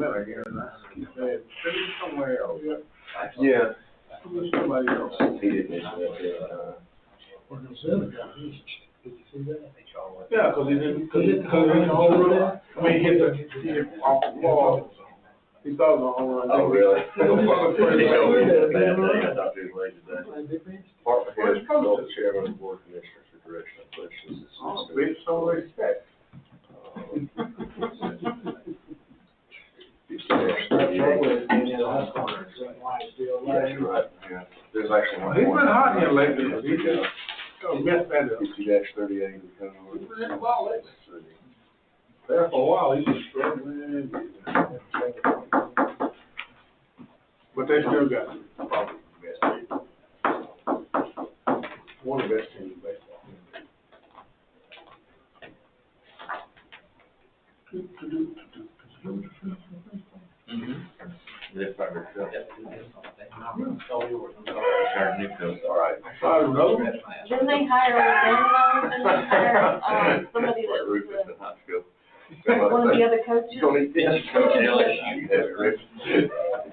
minute here, and I said, somewhere else. Yeah. Somebody else. He did mention that, Yeah, because he didn't, I mean, he hit off the ball. He thought it was a home run. Oh, really? He was I thought he was late today. Department head, the chairman of the board of commissioners for direction of questions. Oh, bitch, so respect. That's right, yeah. There's actually one. He's been hot here lately, but he just messed that up. 50-38 is kind of. He's been in the ball lately. There for a while, he was struggling. But they still got probably the best team. One of the best teams in baseball. Yes, I agree. All right. Another one? Didn't they hire them though? Didn't they hire, somebody that was one of the other coaches? Don't eat this. I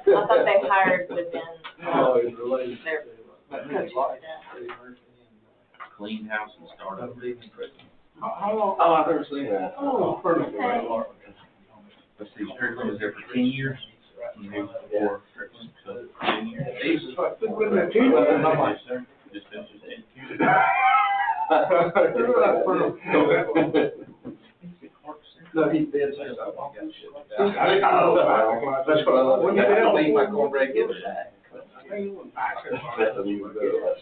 thought they hired within, their coaching staff. Clean house and startup. How long? Oh, I've never seen that. Oh, perfect. Let's see, Strickland was there for 10 years. He moved before Strickland, so 10 years. Just finished his education. No, he did. That's what I love. When you tell me my cornbread gets back. That's a new good.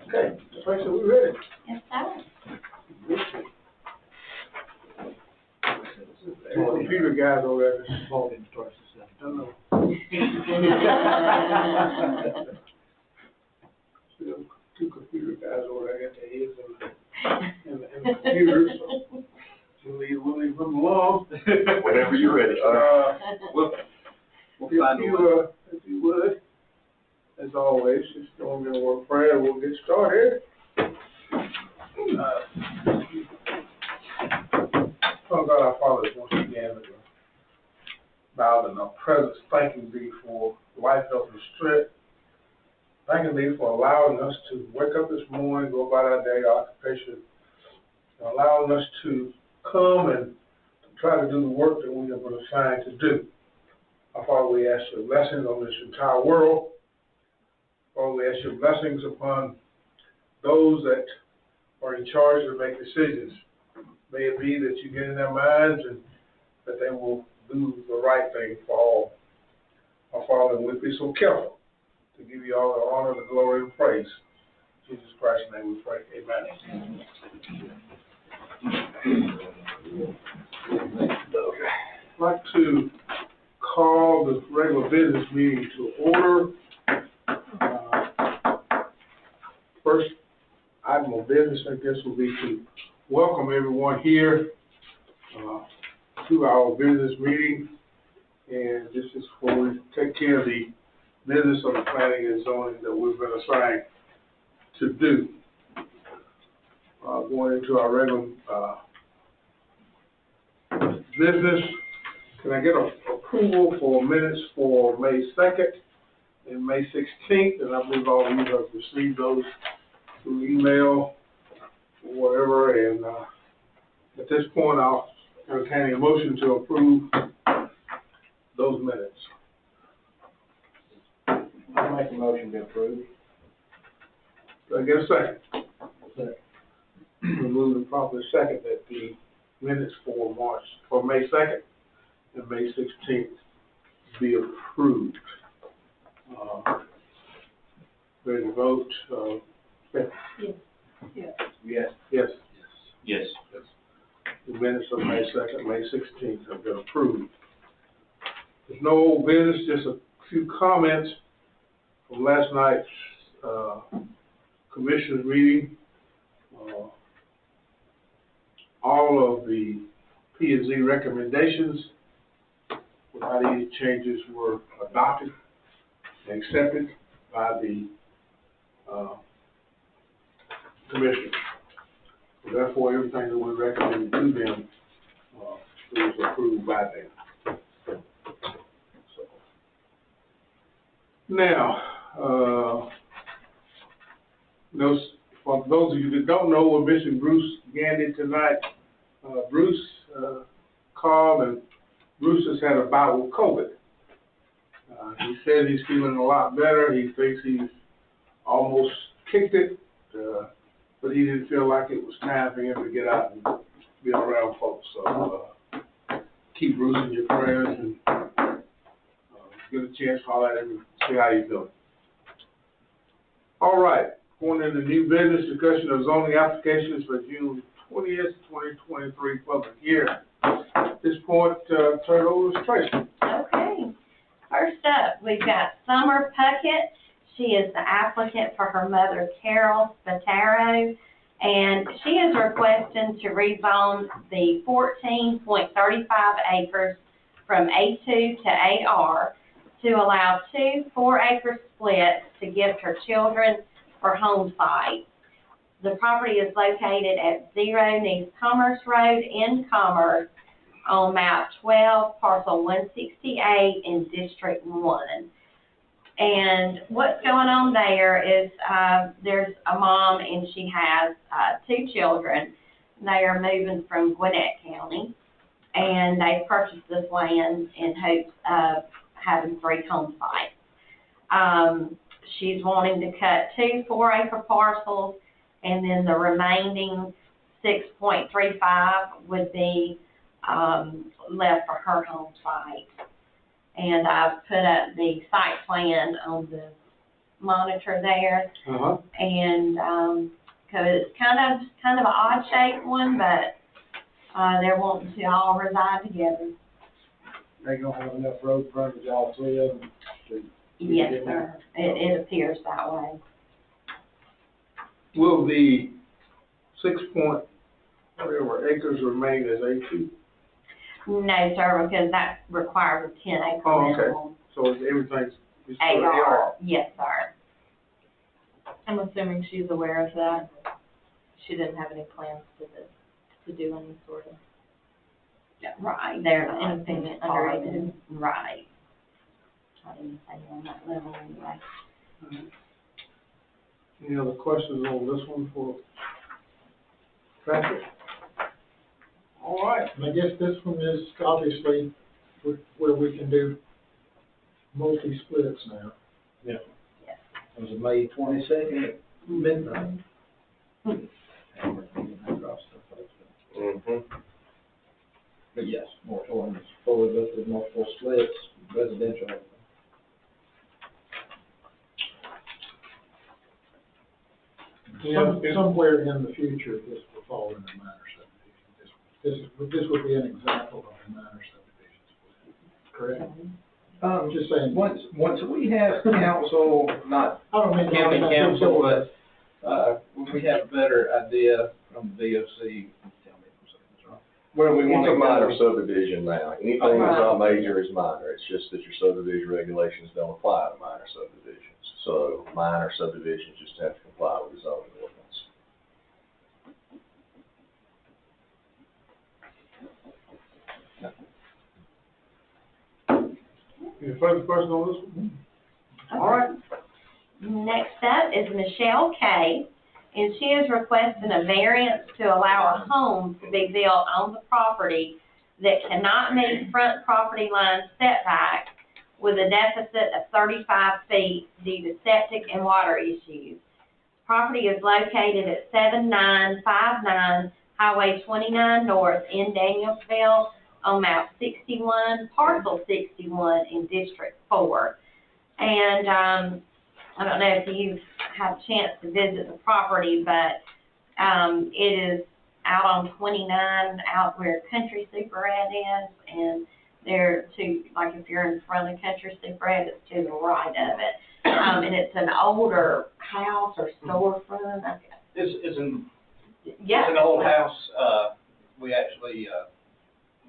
Okay, Tracy, we ready? Yes, sir. Two computer guys over there just voted twice the same. I know. Two computer guys over there got their heads in the computers, so we'll leave them alone. Whenever you're ready. We'll find a way. If you would, as always, just don't get a word of prayer, we'll get started. Oh God, our Father, once again, bowed in our presence, thanking Thee for life, health, and strength. Thanking Thee for allowing us to wake up this morning, go about our daily occupation, and allowing us to come and to try to do the work that we have been assigned to do. Our Father, we ask Your blessings on this entire world. Father, we ask Your blessings upon those that are in charge to make decisions. May it be that You get in their minds and that they will do the right thing for all. Our Father, and we'll be so careful to give You all the honor, the glory, and praise. In Jesus Christ's name we pray. Amen. I'd like to call the regular business meeting to order. First item of business, I guess, will be to welcome everyone here to our business meeting. And this is where we take care of the business of the planning and zoning that we've been assigned to do. Going into our regular business, can I get approval for minutes for May 2nd and May 16th? And I believe all of you have received those through email or whatever. And at this point, I'll entertain a motion to approve those minutes. I'll make a motion to approve. Do I get a second? We'll move and properly second that the minutes for May 2nd and May 16th be approved. Ready to vote? Yes. Yes. Yes. The minutes of May 2nd, May 16th have been approved. There's no old business, just a few comments from last night's commissioners meeting. All of the P&Z recommendations without any changes were adopted and accepted by the commissioners. So therefore, everything that we recommend to them, is approved by them. So. Now, for those of you that don't know, we're missing Bruce Gandy tonight. Bruce called, and Bruce has had a bout with COVID. He said he's feeling a lot better. He thinks he's almost kicked it, but he didn't feel like it was time for him to get out and be around folks. So keep Bruce in your prayers, and get a chance to holler at him and see how he's doing. All right, going into new business, discussion of zoning applications for June 20th, 2023 public hearing. At this point, turn it over to Tracy. Okay. First up, we've got Summer Puckett. She is the applicant for her mother, Carol Spataro, and she is requesting to rezone the 14.35 acres from A2 to AR to allow 2 4-acre splits to give her children for home sites. The property is located at 0 East Commerce Road in Commerce on map 12, parcel 168 in District 1. And what's going on there is there's a mom and she has 2 children. They are moving from Gwinnett County, and they purchased this land in hopes of having 3 home sites. She's wanting to cut 2 4-acre parcels, and then the remaining 6.35 would be left for her home site. And I've put up the site plan on the monitor there. And cause it's kind of an odd shaped one, but they're wanting to all reside together. They gonna have enough road frontage, all 3 of them? Yes, sir. It appears that way. Will the 6.whatever acres remain as A2? No, sir, because that requires a 10-acre Oh, okay. minimum. So everything's AR. Yes, sir. I'm assuming she's aware of that. She didn't have any plans to do any sort of Right, they're not independent part of under it. Right. I didn't say on that level anyway. Any other questions on this one for Patrick? All right. And I guess this one is obviously where we can do multi-splits now. Yeah. Yes. It was May 22nd at midnight. But yes, moratorium is fully listed, multiple splits, residential. Somewhere in the future, this will fall into minor subdivision. This would be an example of a minor subdivision split, correct? Just saying. Once we have council, not I don't mean county to- council, but, when we have a better idea from the VOC, tell me if I'm saying this wrong, where we want It's to a minor go. subdivision now. Anything that's not major is minor. It's just that your subdivision regulations don't apply to minor subdivisions. So minor subdivisions just have to comply with the zoning ordinance. Any further questions on this one? All right. Next up is Michelle Kay, and she is requesting a variance to allow a home to be built on the property that cannot meet front property line setback with a deficit of 35 feet due to septic and water issues. Property is located at 7959 Highway 29 North in Danielsville on map 61, parcel 61 in District 4. And I don't know if you've had a chance to visit the property, but it is out on 29, out where Country Super Ed is, and there to, like if you're in front of Country Super Ed, it's to the right of it. And it's an older house or storefront. It's an Yeah. old house. We actually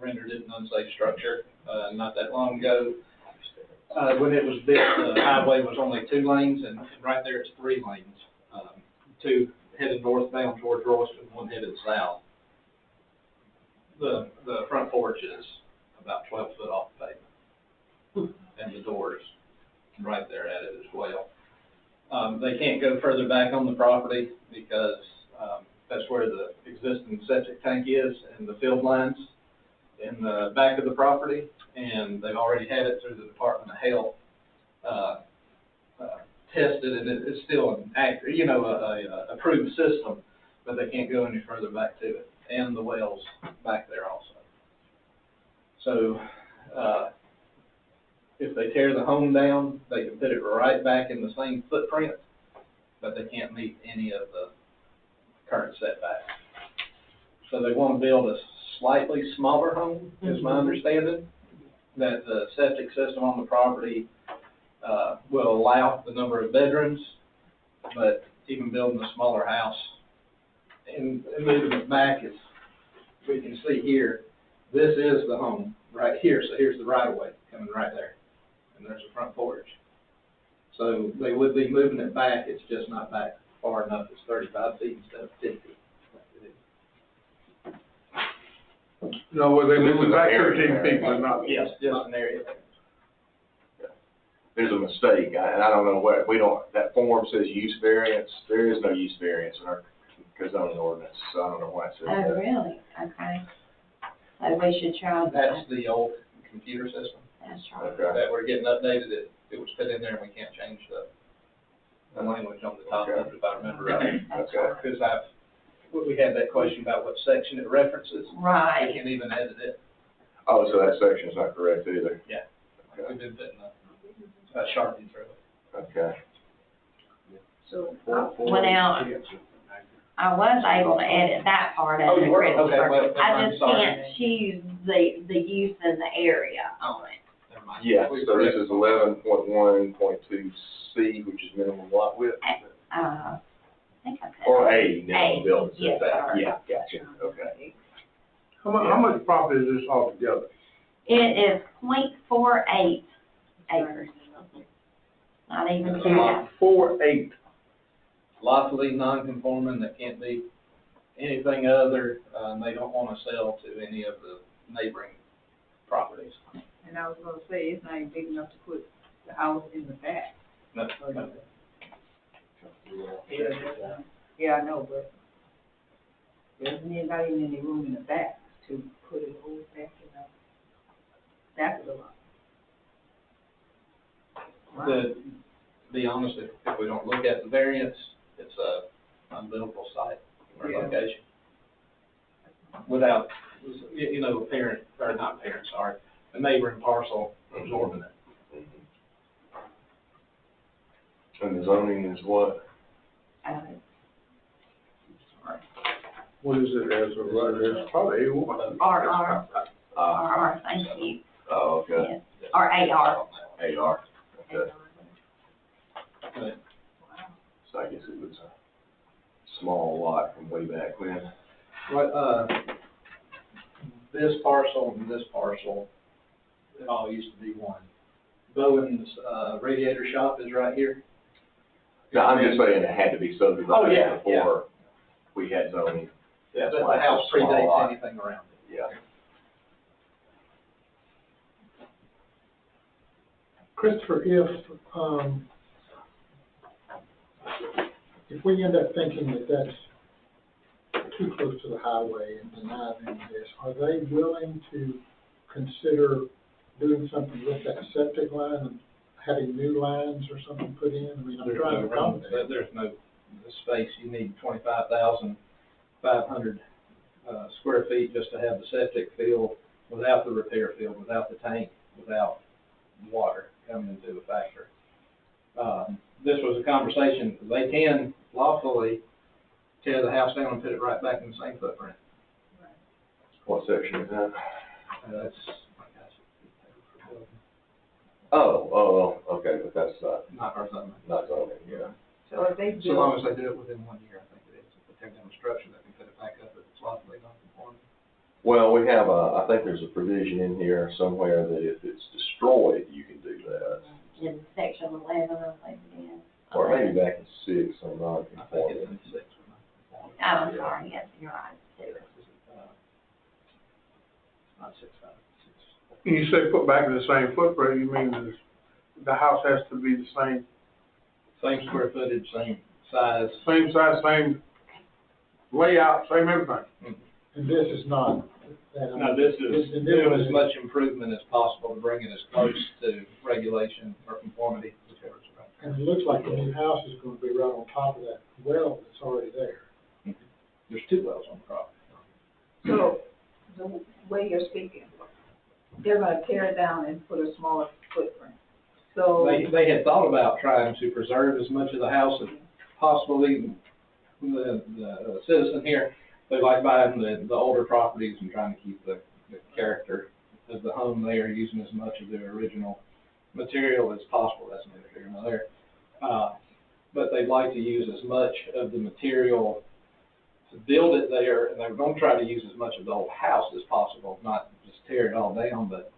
rendered it an unsafe structure not that long ago. When it was built, the highway was only 2 lanes, and right there it's 3 lanes. 2 headed northbound towards Royston, 1 headed south. The front porch is about 12 foot off the pavement, and the doors right there at it as well. They can't go further back on the property because that's where the existing septic tank is and the field lines in the back of the property, and they've already had it through the Department of Health tested, and it's still an accurate, a approved system, but they can't go any further back to it, and the wells back there also. So, if they tear the home down, they can put it right back in the same footprint, but they can't meet any of the current setbacks. So they want to build a slightly smaller home, is my understanding, that the septic system on the property will allow the number of bedrooms, but even building a smaller house and moving it back, as we can see here, this is the home right here, so here's the right of way coming right there, and there's a front porch. So they would be moving it back, it's just not back far enough, it's 35 feet instead of 50. No, well, they This moved is back an area 13 feet, but not. Yes, just an area. There's a mistake, and I don't know what, that form says use variance, there is no use variance in our zoning ordinance, so I don't know why it says Oh, that. really? Okay. So we should try that. That's the old computer system That's right. Okay. that we're getting updated. It was put in there and we can't change the language on the top of it, if I remember right. That's Okay. right. Because we had that question about what section it references. We Right. can't even edit it. Oh, so that section's not correct either? Yeah. Okay. We've been putting a Sharpie through it. Okay. So. Well, now, I was able to edit that part of Oh, it, you were? Christopher. Okay, well, I I'm just sorry. can't choose the use and the area on it. Never mind. Yeah, We so this corrected is 11.1.2C, which is minimum lot width, I think I put. or A, minimum A, building yes, setback. sir. Yeah, gotcha, okay. How much property is this altogether? It is 0.48 acres. Not even That's half. 4.8. Lawfully non-conforming, that can't be anything other, they don't want to sell to any of the neighboring properties. And I was gonna say, it's not even big enough to put the house in the back. No, no. Yeah, I know, but there's not even any room in the back to put it all back in the back of the lot. To be honest, if we don't look at the variance, it's a unbuildable site or Yeah. location. Without, a neighboring parcel absorbing it. And the zoning is what? What is it as of right there? It's probably A1. RR, thank you. Oh, okay, Yes. Or AR. AR, okay. But So I guess it was a small lot from way back when. what, this parcel and this parcel, it all used to be one. Bowen's, radiator shop is right here. No, I'm just saying it had to be Oh, subdivided yeah, before we had zoning. That's But why the it's a house small predates lot. anything around it. Yeah. Christopher, if we end up thinking that that's too close to the highway and deny them this, are they willing to consider doing something with that septic line and having new lines or something put in? I mean, I'm There's trying no to room, accommodate. there's no space, you need 25,500 square feet just to have the septic field without the repair field, without the tank, without water coming into the factory. This was a conversation, they can lawfully tear the house down and put it right back in the same footprint. What section is that? That's, Oh, okay, but that's not our zone. not zoning, yeah. So if they So long build, as they do it within 1 year, I think it is. If they tear down the structure, they can put it back up if it's lawfully non-conforming. Well, we have I think there's a provision in here somewhere that if it's destroyed, you can do that. in section 11, I believe it is. Or maybe back in 6 on I think non-conforming. it's in 6. Oh, I'm sorry, yes, you're right, too. Not 6, 5, 6. When you say put back in the same footprint, you mean the house has to be the same, Same square footage, same size. same size, same layout, same everything? And this is not that. No, this is and doing is- as much improvement as possible to bring it as close to regulation or conformity, whichever's right. And it looks like the new house is gonna be right on top of that well that's already there. There's 2 wells on the property. So, the way you're speaking, they're gonna tear it down and put a smaller footprint. So, They had thought about trying to preserve as much of the house as possible. Even the citizen here, they like buying the older properties and trying to keep the character of the home there, using as much of the original material as possible. That's neither here nor there. But they'd like to use as much of the material to build it there, and they were gonna try to use as much of the old house as possible, not just tear it all down, but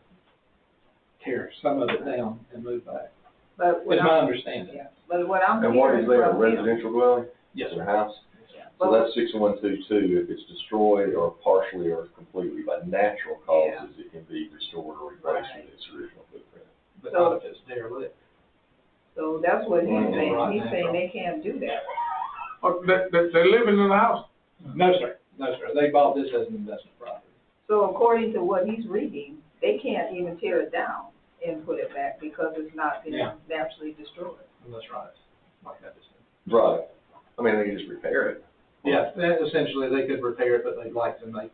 tear some of it down and move back. but what Is my I'm, understanding. yeah, but what I'm And what hearing is there, a from him. residential dwelling? Yes, In sir. a house? Yeah, So but- that's 6122, if it's destroyed or partially or completely by natural causes, it can be restored or replaced Right. with its original footprint. But So- not if it's derelict. So that's what he's Mm, saying, right he's now. saying they can't do that. Oh, they're living in the house? No, sir. No, sir. They bought this as an investment property. So according to what he's reading, they can't even tear it down and put it back because it's not been Yeah. naturally destroyed. And that's right. Like I just said. Right. I mean, they can just repair it. Yeah, essentially, they could repair it, but they'd like to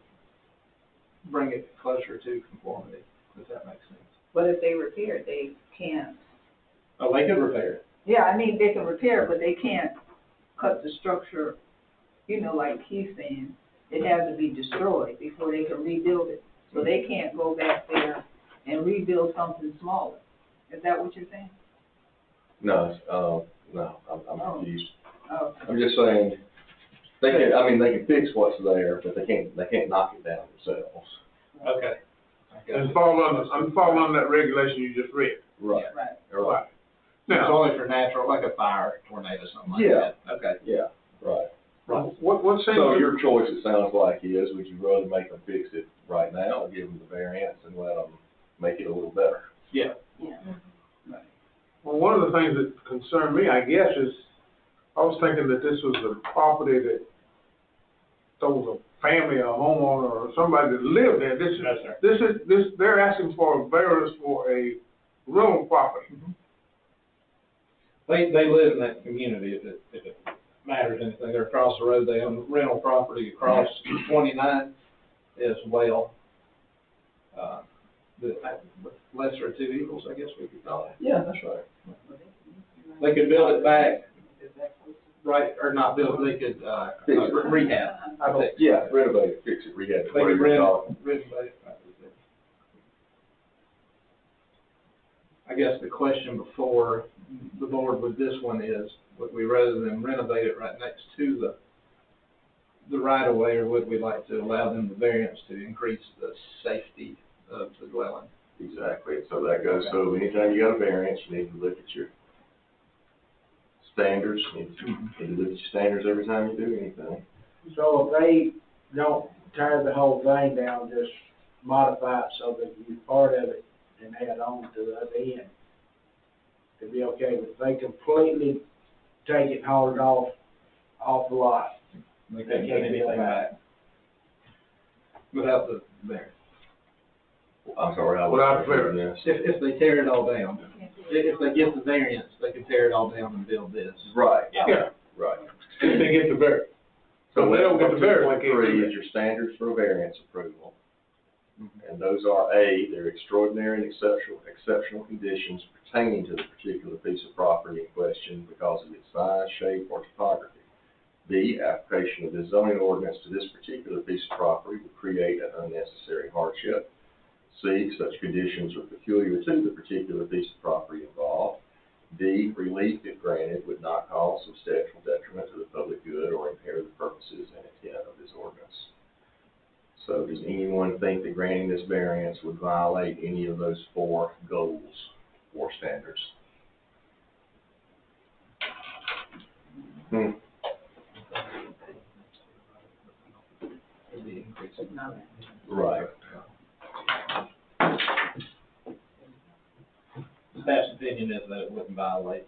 bring it closer to conformity, if that makes sense. But if they repair it, they can't. Oh, they could repair it. Yeah, I mean, they can repair it, but they can't cut the structure, you know, like he's saying. It has to be destroyed before they can rebuild it. So they can't go back there and rebuild something smaller. Is that what you're saying? No, no, I'm Oh. confused. Oh, I'm just saying, they can fix what's there, but they can't knock it down themselves. Okay. And fall under that regulation you just read? Right. right. Right. It's Now, only for natural, like a fire, tornado, something like Yeah. that. Okay. Yeah, right. what seems So to, your choice, it sounds like, is would you rather make them fix it right now, or give them the variance and let them make it a little better? Yeah. Yeah. well, one of the things that concerned me, I guess, is, I was thinking that this was a property that there was a family, a homeowner, or somebody that lived there. No, sir. They're asking for a variance for a rental property. They live in that community, if it matters anything. They're across the road. They own rental property across 29 as well. The lesser of two evils, I guess we could call it. Yeah, that's right. They could build it back, right, or not build, they could, Fix it. rehab. Yeah, renovate it, fix it, rehab it, They whatever could you call it. renovate it. I guess the question before the board with this one is, would we rather than renovate it right next to the right of way, or would we like to allow them the variance to increase the safety of the dwelling? Exactly, so that goes, so anytime you got a variance, you need to look at your standards, you need to look at your standards every time you do anything. So if they don't tear the whole thing down, just modify it so that you part of it and add on to the other end, it'd be okay. But if they completely take it and haul it off the lot, They can't get anything back without the variance. I'm sorry, I was. Without variance. If they tear it all down, if they get the variance, they can tear it all down and build this. Right, Yeah, right. if they get the variance. So If they don't get the variance, they can't 2.3 do is your standards for variance approval. And those are A, they're extraordinary and exceptional conditions pertaining to the particular piece of property in question because of its size, shape, or topography. B, application of this zoning ordinance to this particular piece of property would create an unnecessary hardship. C, such conditions are peculiar to the particular piece of property involved. D, relief, if granted, would not cause substantial detriment to the public good or impair the purposes and intent of this ordinance. So does anyone think that granting this variance would violate any of those four goals? for standards. Right. Staff's opinion is that it wouldn't violate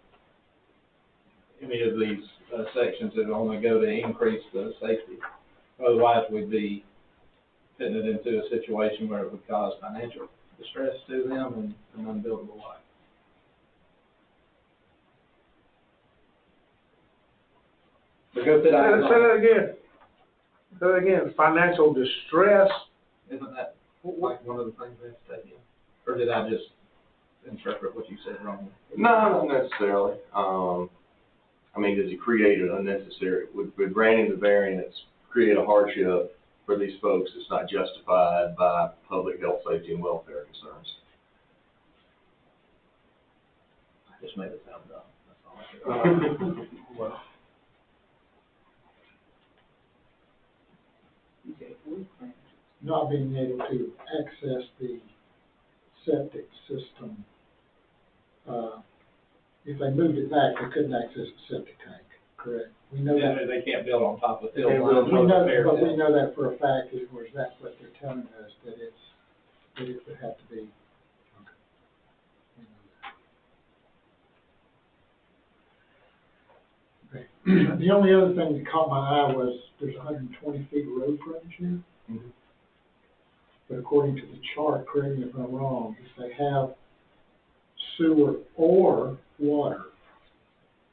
any of these sections that only go to increase the safety. Otherwise, we'd be putting it into a situation where it would cause financial distress to them and an unbuildable life. But go sit Say down. that again. Say that again, financial distress. Isn't that like one of the things we have to take in? Or did I just interpret what you said wrong? No, not necessarily. I mean, does it create an unnecessary, would granting the variance create a hardship for these folks that's not justified by public health, safety, and welfare concerns? I just made it sound dumb, that's all I can. Well, Not being able to access the septic system, if they moved it back, they couldn't access the septic tank, correct? We know Yeah, that. they can't build on top of the hill Can't line. build We know, Fair but we hill. know that for a fact, is where that's what they're telling us, that it would have to be. Okay. The only other thing that caught my eye was there's 120 feet of road frontage here. Mhm. But according to the chart, correct me if I'm wrong, if they have sewer or water,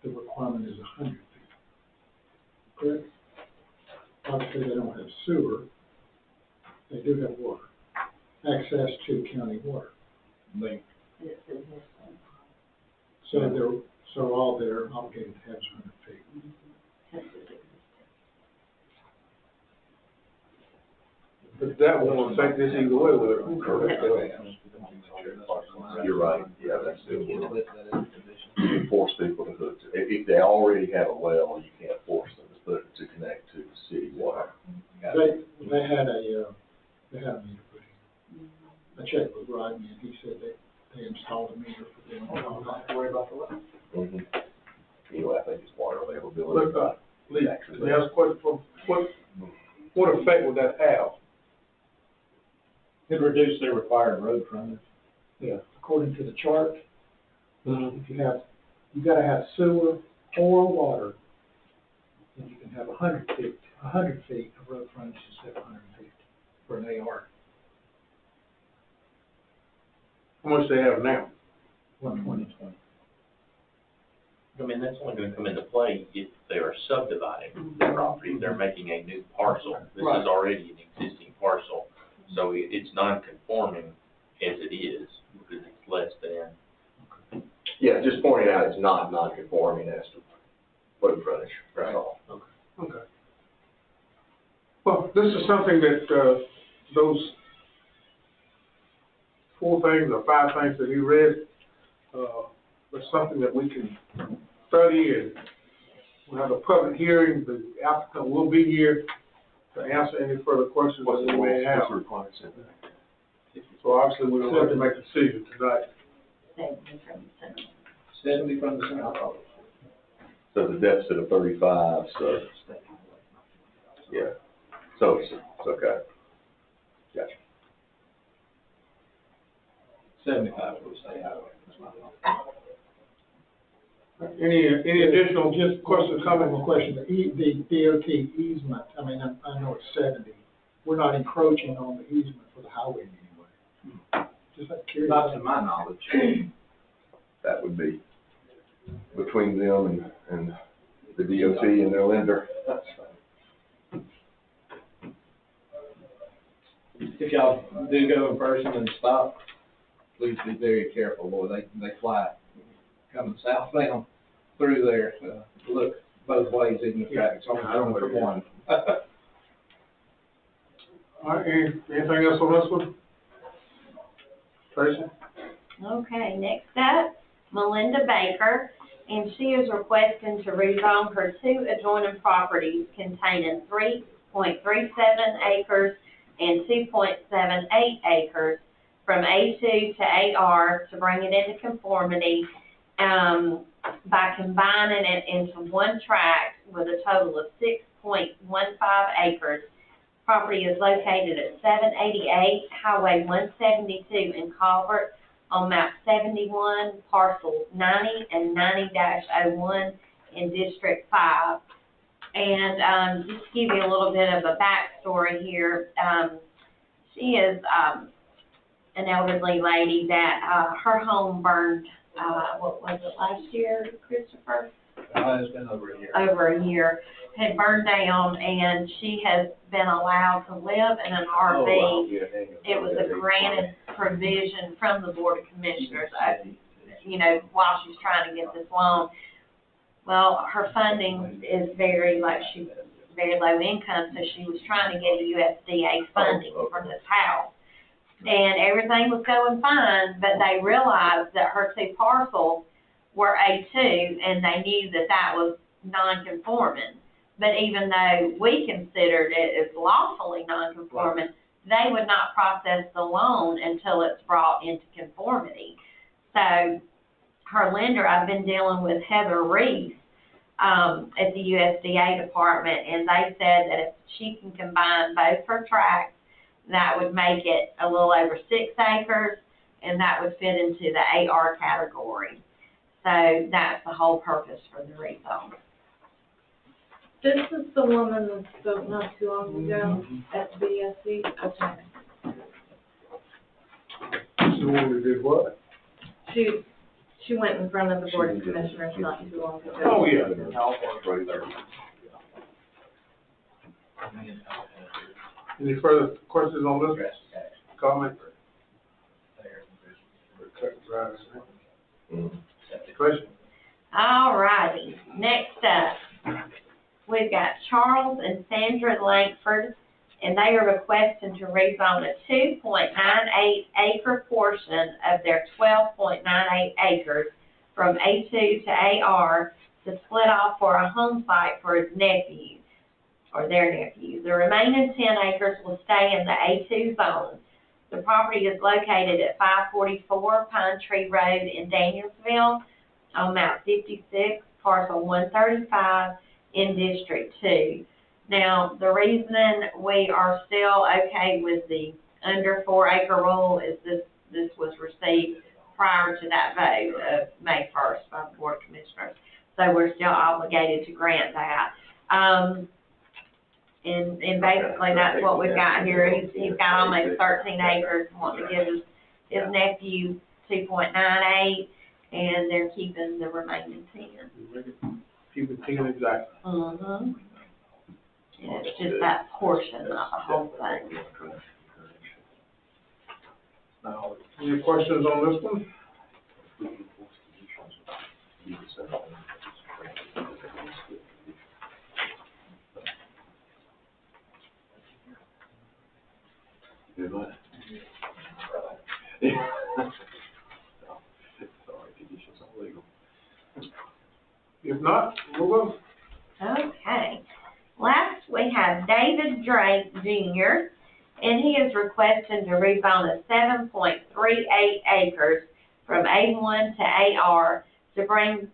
the requirement is 100 feet. Correct? Obviously, they don't have sewer. They do have water. Access to county water. They- So all they're obligated to have is 100 feet. but that won't affect this either way, will it? Correct. You're right, yeah, that's still, you force people to hook to, if they already have a well, you can't force them to connect to city water. They had a meter put in. I checked with Rodney, and he said they installed a meter for them. Don't have to worry about the well. Mm-hmm. Anyway, I think it's water availability. Look, Lee, let me ask a question, what effect would that have? It'd reduce their required road frontage. Yeah, according to the chart, if you gotta have sewer or water, then you can have 100 feet of road frontage instead of 150 for an AR, How much they have now? 120. I mean, that's only gonna come into play if they are subdividing the property, they're making a new parcel. This Right. is already an existing parcel, so it's non-conforming as it is, because it's less than. Yeah, just pointing out it's not non-conforming as to road frontage, that's all. Okay. Well, this is something that, those 4 things or 5 things that he read, is something that we can study, and we'll have a public hearing. The applicant will be here to answer any further questions that we may have. What's the required setback? So obviously, we're gonna have to make a decision tonight. 70 from the center. So the deficit of 35, so, yeah, so it's okay. Gotcha. 75 for the state highway. That's my thought. Any additional Just questions, comment, comments? question, the DOT easement, I mean, I know it's 70, we're not encroaching on the easement for the highway in any way. Just out of curiosity. Not to my knowledge. That would be between them and the DOT and their lender. If y'all do go in person and stop, please be very careful, boy, they fly coming southbound through there, look both ways in the traffic's only coming from one. All right, anything else on this one? Tracy? Okay, next up, Melinda Baker, and she is requesting to rezone her 2 adjoining properties containing 3.37 acres and 2.78 acres from A2 to AR to bring it into conformity, by combining it into one tract with a total of 6.15 acres. Property is located at 788 Highway 172 in Culvert on map 71, parcels 90 and 90-01 in District 5. And, just to give you a little bit of a backstory here, she is, an elderly lady that, her home burned, what was it, last year, Christopher? It's been over a year. Over a year, had burned down, and she has been allowed to live in an RV. It was a granted provision from the Board of Commissioners, you know, while she's trying to get this loan. Well, her funding is very, she's very low income, so she was trying to get USDA funding for this house. And everything was going fine, but they realized that her two parcels were A2, and they knew that that was non-conforming. But even though we considered it as lawfully non-conforming, they would not process the loan until it's brought into conformity. So her lender, I've been dealing with Heather Reese at the USDA department, and they said that if she can combine both her tracts, that would make it a little over 6 acres, and that would fit into the AR category. So that's the whole purpose for the rezone. This is the woman that spoke not too long ago at BSC. Okay. So when we did what? She went in front of the Board of Commissioners not too long ago. Oh, yeah. Any further questions on this? Comment? Question? All righty, next up, we've got Charles and Sandra Langford, and they are requesting to rezone a 2.98 acre portion of their 12.98 acres from A2 to AR to split off for a home site for his nephew, or their nephew. The remaining 10 acres will stay in the A2 zone. The property is located at 544 Pine Tree Road in Danielsville on map 56, parcel 135 in District 2. Now, the reason we are still okay with the under 4 acre rule is this was received prior to that vote of May 1st by the Board of Commissioners. So we're still obligated to grant that. And basically that's what we've got here. He's got almost 13 acres, wanting to give his nephew 2.98, and they're keeping the remaining 10. Keep it 10 exactly. Mm-hmm. And it's just that portion, not the whole thing. Now, any questions on this one? Good luck. Sorry, conditions are legal. If not, move on. Okay. Last, we have David Drake Jr., and he is requesting to rezone a 7.38 acres from A1 to AR to bring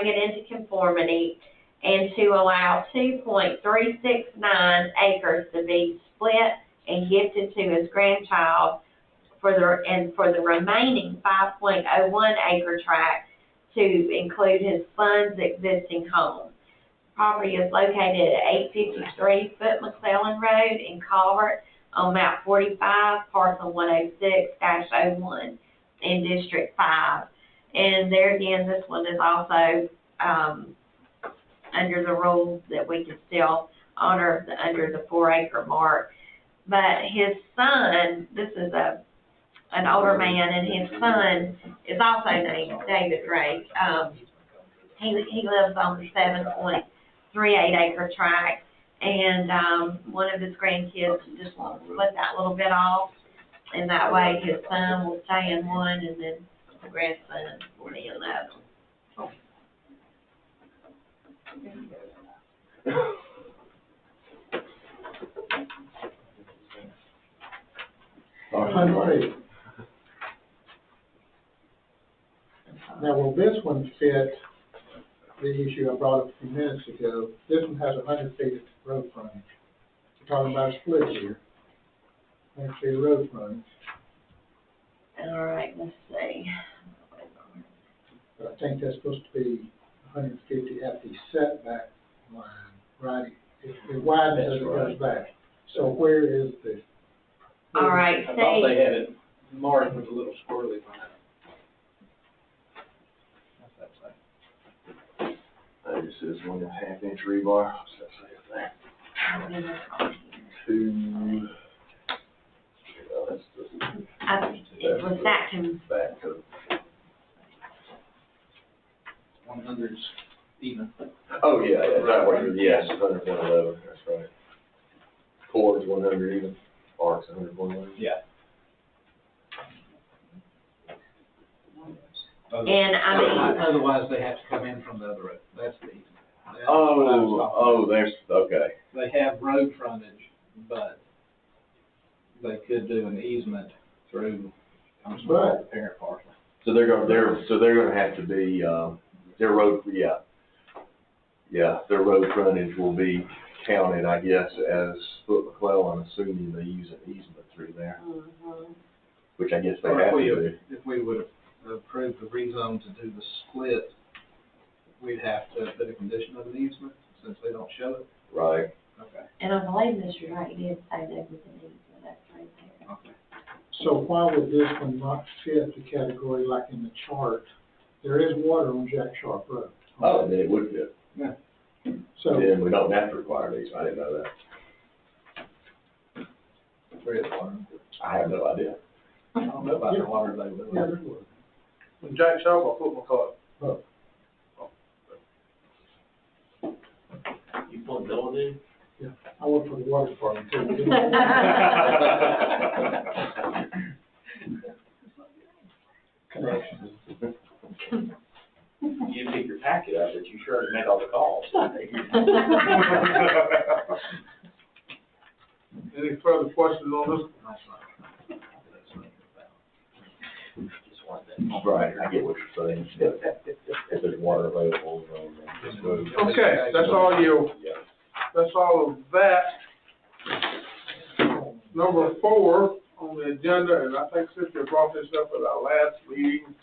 it into conformity and to allow 2.369 acres to be split and gifted to his grandchild for the remaining 5.01 acre tract to include his son's existing home. Property is located at 853 Foot McClellan Road in Culvert on map 45, parcel 106-01 in District 5. And there again, this one is also under the rules that we can still honor under the 4 acre mark. But his son, this is an older man, and his son is also named David Drake. He lives on the 7.38 acre tract, and one of his grandkids just wants to split that little bit off, and that way his son will stay in one, and then the grandson will be in the other. All right. Now, will this one fit the issue I brought up a few minutes ago? This one has 100 feet of road frontage. We're talking about a split here. 100 feet of road frontage. All right, let's see. But I think that's supposed to be 150 at the setback line, right? It widens as it goes back. So where is the? All right, I thought they see, had it marked with a little squirrely line. What's that say? That just says 1.5 inch rebar. What's that say up there? Two. That's the. it was that can, Back to. 100's even. Oh, yeah, is that what you're, yes, 100, 111, that's right. Chords 100 even, arcs 100, 111. Yeah. and I mean, Otherwise, they have to come in from the other road. That's the easement. That's what I was talking about. There's, okay. They have road frontage, but they could do an easement through, the parent parcel. So they're gonna have to be, their road, their road frontage will be counted, I guess, as Foot McClellan, assuming they use an easement through there, which I guess they have to do. If we would have approved the rezone to do the split, we'd have to put a condition of an easement, since they don't show it. Right. Okay. and I believe Mr. Wright did say there was an easement, that's right there. Okay. So why would this one not fit the category like in the chart? There is water on Jack Sharp Road. Oh, then it would fit. So, Then we don't have to require these, I didn't know that. Where is water? I have no idea. I don't know about the water availability. yeah, there's water. Jack Sharp or Foot McCoy? You put Bill in? I work for the water department too. Connections. You didn't pick your packet up, but you sure did make all the calls. Any further questions on this? Just want that. Right, I get what you're saying. If there's water available, just move. Okay, that's all that's all of that. Number 4 on the agenda, and I think Cynthia brought this up at our last meeting,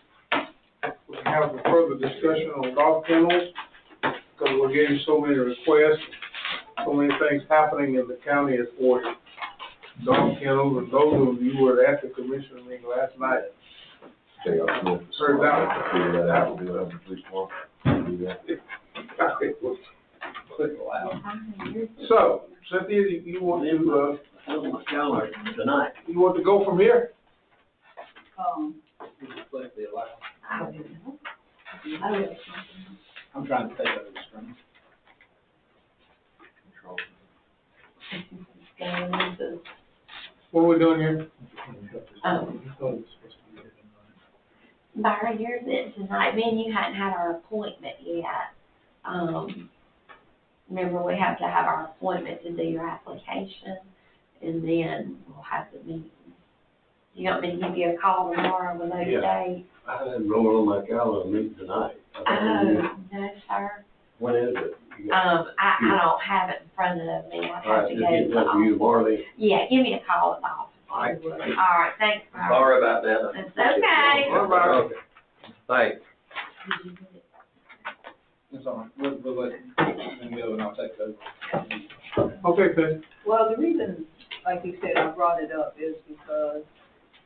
we can have a further discussion on dog kennels, because we're getting so many requests, so many things happening in the county as far as dog kennels, and those of you who were at the commission meeting last night, J.R. Smith. Heard that. Figure that out, we'll do that, please, tomorrow. Do that. Click allow. So, Cynthia, you want to, tonight. you want to go from here? Click the allow. I don't know. I'm trying to take over the screen. What are we doing here? Byron, yours is tonight, me and you hadn't had our appointment yet. Remember, we have to have our appointment to do your application, and then we'll have the meeting. You want me to give you a call tomorrow with those dates? I didn't roll on my calendar to meet tonight. No, sir. When is it? I don't have it in front of me, I'd have to go to the office. Marley. Yeah, give me a call at the office. All right. All right, thanks, Byron. Sorry about that. It's okay. Okay. Thanks. It's all right. We'll let them go and I'll take it over. Okay, Ken. Well, the reason, like you said, I brought it up is because,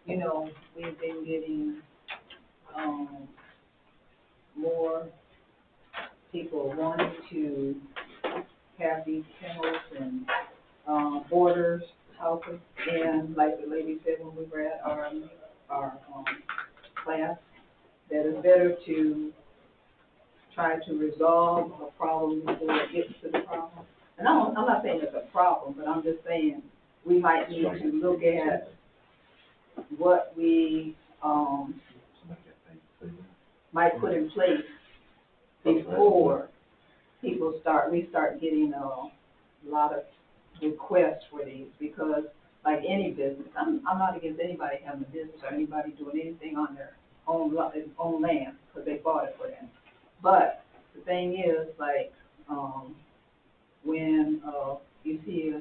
you know, we've been getting, more people wanting to have these kennels and, borders, houses, and like the lady said when we were at our class, that it's better to try to resolve a problem before it gets to the problem. And I'm not saying it's a problem, but I'm just saying we might need to look at what we, might put in place before we start getting a lot of requests for these, because like any business, I'm not against anybody having a business or anybody doing anything on their on land, because they bought it for them. But the thing is, like, when, you see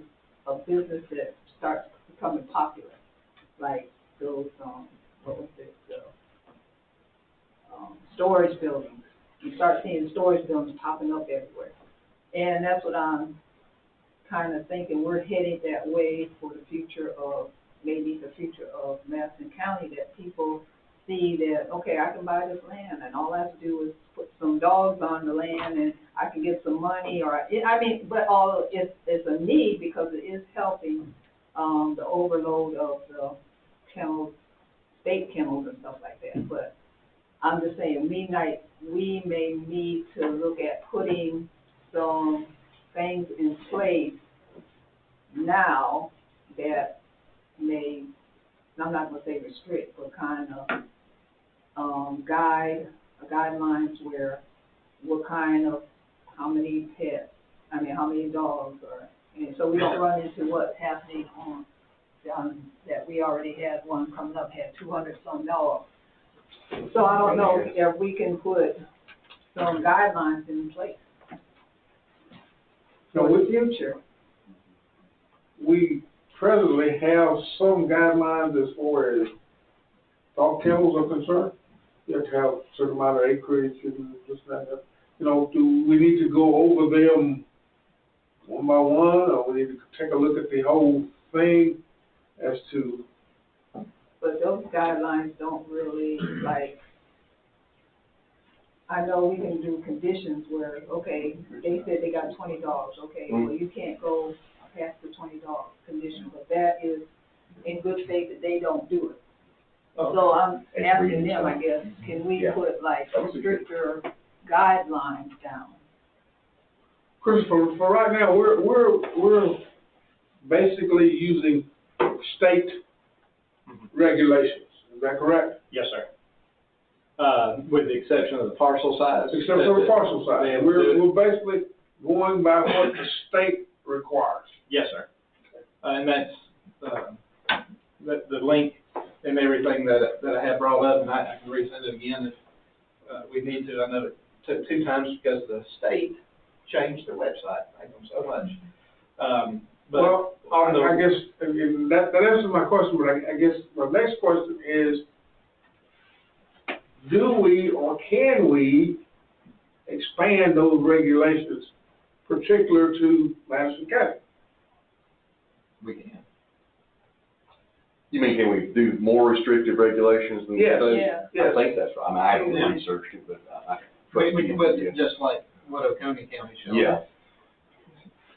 a business that starts becoming popular, like those, what was it, storage buildings. You start seeing storage buildings popping up everywhere. And that's what I'm kind of thinking, we're headed that way for the future of, maybe the future of Madison County, that people see that, okay, I can buy this land, and all I have to do is put some dogs on the land, and I can get some money, or, but all, it's a need, because it is helping, the overload of the kennels, state kennels and stuff like that. But I'm just saying, we may need to look at putting some things in place now that may, I'm not gonna say restrict, but kind of, guidelines where, what kind of, how many pets, how many dogs, or, and so we don't run into what's happening on, that we already had one coming up, had 200 some dogs. So I don't know if we can put some guidelines in place for the future. We presently have some guidelines as far as dog kennels are concerned. You have to have a certain amount of acreage and just like that. You know, do we need to go over them one by one, or we need to take a look at the whole thing as to? But those guidelines don't really, like, I know we can do conditions where, okay, they said they got 20 dogs, okay, well, you can't go past the 20 dog condition, but that is in good faith that they don't do it. So I'm asking them, I guess, can we put like stricter guidelines down? Christopher, for right now, we're basically using state regulations. Is that correct? Yes, sir. With the exception of the parcel size. Except for the parcel size. We're basically going by what the state requires. Yes, sir. And that's the link and everything that I have brought up, and I can resend it again if we need to. I know it took 2 times because the state changed their website. Thank them so much. But well, I guess that answers my question, but I guess my next question is, do we or can we expand those regulations particular to Madison County? we can. You mean, can we do more restrictive regulations than the Yes. state? Yeah. I think that's right. I mean, I haven't Yeah. researched it, but I We can put it just like what Oconee County showed. Yeah.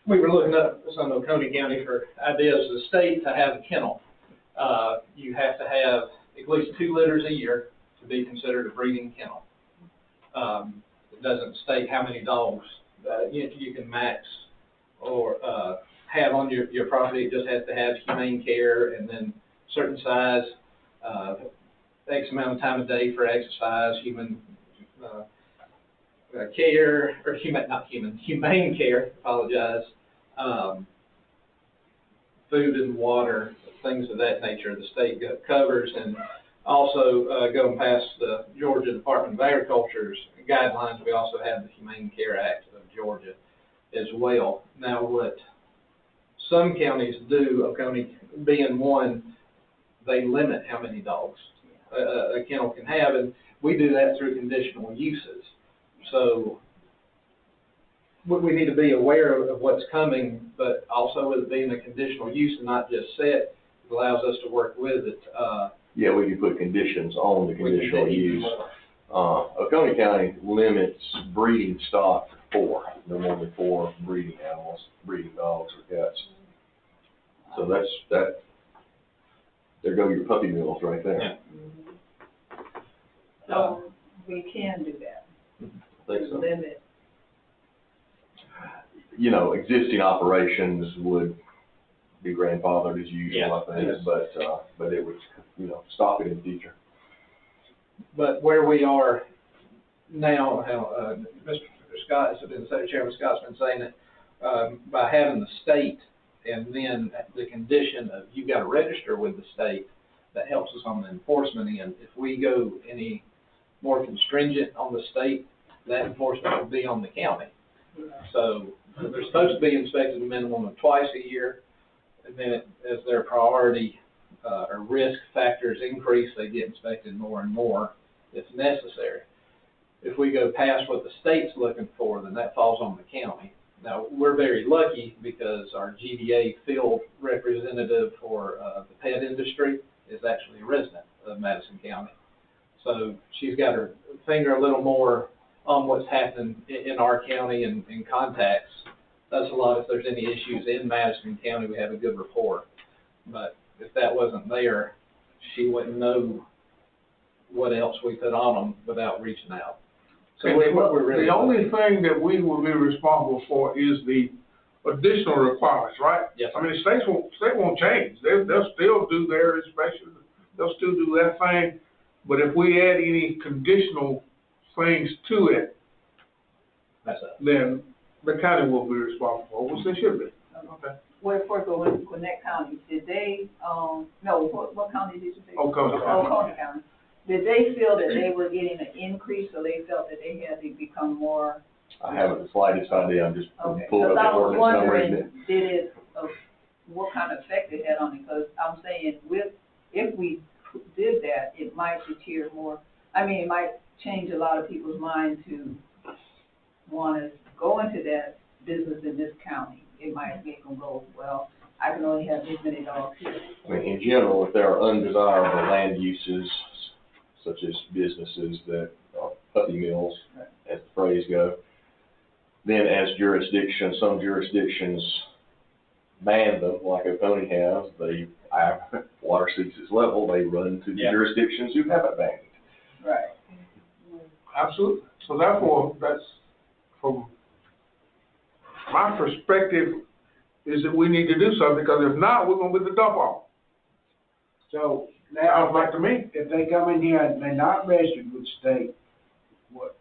We were looking up some Oconee County for ideas of the state to have a kennel. You have to have at least 2 litters a year to be considered a breeding kennel. It doesn't state how many dogs you can max or have on your property. It just has to have humane care, and then certain size, X amount of time a day for exercise, human care, or humane care, apologize, food and water, things of that nature the state covers, and also going past the Georgia Department of Agriculture's guidelines, we also have the Humane Care Act of Georgia as well. Now, what some counties do, Oconee being one, they limit how many dogs a kennel can have, and we do that through conditional uses. So we need to be aware of what's coming, but also with it being a conditional use and not just set, it allows us to work with it. Yeah, we can put conditions on the conditional use. Oconee County limits breeding stock to 4, no more than 4 breeding animals, breeding dogs or cats. So that. There go your puppy mills right there. Yeah. So we can do that. I think so. Limit. You know, existing operations would be grandfathered as usual, I think, but it would, stop it in the future. But where we are now, how Mr. Scott, the Chairman Scott's been saying that by having the state and then the condition of you've got to register with the state, that helps us on the enforcement end. If we go any more constringent on the state, that enforcement would be on the county. So they're supposed to be inspected a minimum of twice a year, and then as their priority or risk factors increase, they get inspected more and more if necessary. If we go past what the state's looking for, then that falls on the county. Now, we're very lucky because our GDA field representative for the pet industry is actually a resident of Madison County. So she's got her finger a little more on what's happening in our county and contacts us a lot. If there's any issues in Madison County, we have a good rapport. But if that wasn't there, she wouldn't know what else we put on them without reaching out. So we're really the only thing that we will be responsible for is the additional requirements, right? Yes, sir. I mean, the state won't change. They'll still do their inspection. They'll still do that thing. But if we add any conditional things to it, then the county will be responsible, which they should be. Okay. Well, first of all, in Gwinnett County, did they, no, what county did you say? Oconee County. Oconee County. Did they feel that they were getting an increase, or they felt that they had to become more? I haven't the slightest idea, I'm just Okay, pulling because up I the was ordinance number. wondering, did it, what kind of effect it had on it? Because I'm saying if we did that, it might deter more, I mean, it might change a lot of people's mind to want to go into that business in this county. It might make them go, well, I can only have this many dogs here. I mean, in general, if there are undesirable land uses, such as businesses that are puppy mills, as the phrase goes, then as some jurisdictions ban them, like Oconee has, water seeks its level, they run to the jurisdictions who haven't banned it. Right. Absolutely. So therefore, that's, from my perspective, is that we need to do something, because if not, we're gonna be the dump off. So now, Sounds like to me. if they come in here and they're not registered with state, what,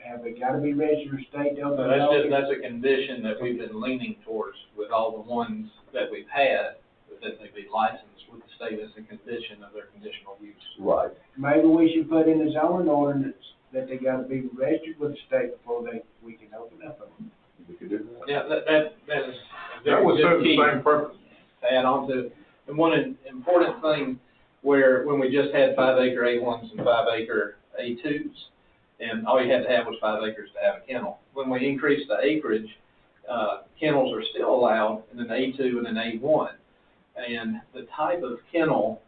have they gotta be registered with state? So that's a condition that we've been leaning towards with all the ones that we've had, that they be licensed with the state as a condition of their conditional use. Right. Maybe we should put in the zoning ordinance that they gotta be registered with the state before we can open up them. We could do that. Yeah, that is a That would very serve good the key same purpose. to add on to. And one important thing, when we just had 5-acre A1s and 5-acre A2s, and all you had to have was 5 acres to have a kennel. When we increased the acreage, kennels are still allowed in an A2 and an A1. And the type of kennel